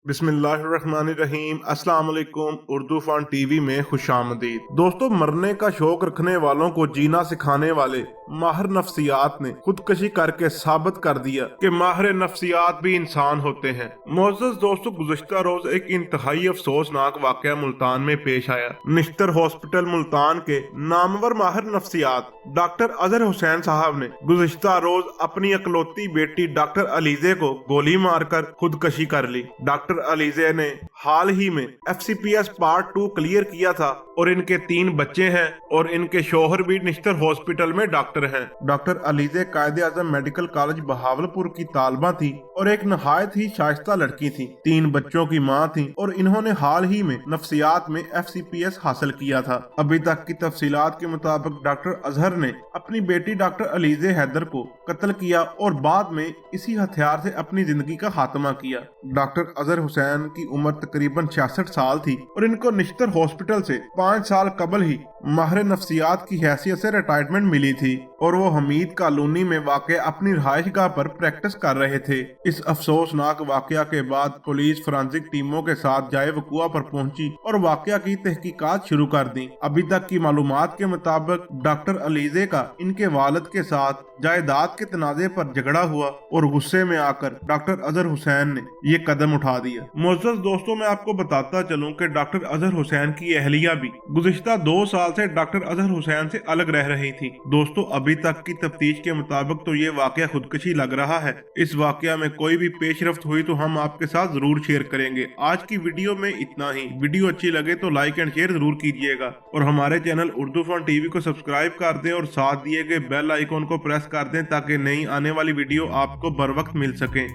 बिस्मिल्लाहिर्रहमानिर्रहीम। अस्सलाम वालेकुम। उर्दू फन टीवी में खुशामदीद। दोस्तों, मरने का शौक रखने वालों को जीना सिखाने वाले माहिर नफ्सियात ने खुदकशी करके साबित कर दिया कि माहिर नफ्सियात भी इंसान होते हैं। मोअज़्ज़ज़ दोस्तों, गुज़िश्ता रोज एक इंतहाई अफसोसनाक वाक़या मुल्तान में पेश आया। निश्तर हॉस्पिटल मुल्तान के नामवर माहिर नफ्सियात डॉक्टर अजहर हुसैन साहब ने गुज़िश्ता रोज अपनी इकलौती बेटी डॉक्टर अलीज़े को गोली मारकर खुदकशी कर ली। डॉक्टर अलीज़े ने हाल ही में FCPS पार्ट 2 क्लियर किया था और इनके 3 बच्चे हैं और इनके शोहर भी निश्तर हॉस्पिटल में डॉक्टर हैं। डॉक्टर अलीज़े कायदे आज़म मेडिकल कॉलेज बहावलपुर की तालबा थी और एक नहायत ही शाइस्ता लड़की थी। 3 बच्चों की मां थी और इन्होंने हाल ही में नफ्सियात में FCPS हासिल किया था। अभी तक की तफसीलात के मुताबिक डॉक्टर अजहर ने अपनी बेटी डॉक्टर अलीज़े हैदर को कत्ल किया और बाद में इसी हथियार से अपनी जिंदगी का खात्मा किया। डॉक्टर अजहर हुसैन की उम्र तकरीबन 66 साल थी और इनको निश्तर हॉस्पिटल से 5 साल कबल ही माहिर नफ्सियात की हैसियत से रिटायरमेंट मिली थी और वो हमीद कॉलोनी में वाक़ अपनी रिहाइशगाह पर प्रैक्टिस कर रहे थे। इस अफसोसनाक वाक़या के बाद पुलिस फोरेंसिक टीमों के साथ जाए वकुआ पर पहुंची और वाक़या की तहकीकात शुरू कर दी। अभी तक की मालूमात के मुताबिक डॉक्टर अलीज़े का इनके वालिद के साथ जायदाद के तनाज़े पर झगड़ा हुआ और गुस्से में आकर डॉक्टर अजहर हुसैन ने ये कदम उठा दिया। मुअज़्ज़ज़ दोस्तों, मैं आपको बताता चलूं कि डॉक्टर अजहर हुसैन की अहलिया भी गुज़िश्ता 2 साल से डॉक्टर अजहर हुसैन से अलग रह रही थी। दोस्तों, अभी तक की तफ्तीश के मुताबिक तो ये वाक़या खुदकशी लग रहा है। इस वाक़या में कोई भी पेशरफ्त हुई तो हम आपके साथ जरूर शेयर करेंगे। आज की वीडियो में इतना ही। वीडियो अच्छी लगे तो लाइक एंड शेयर जरूर कीजिएगा और हमारे चैनल उर्दू फन टीवी को सब्सक्राइब कर दें और साथ दिए गए बेल आइकॉन को प्रेस कर दें ताकि नई आने वाली वीडियो आपको बर वक्त मिल सके।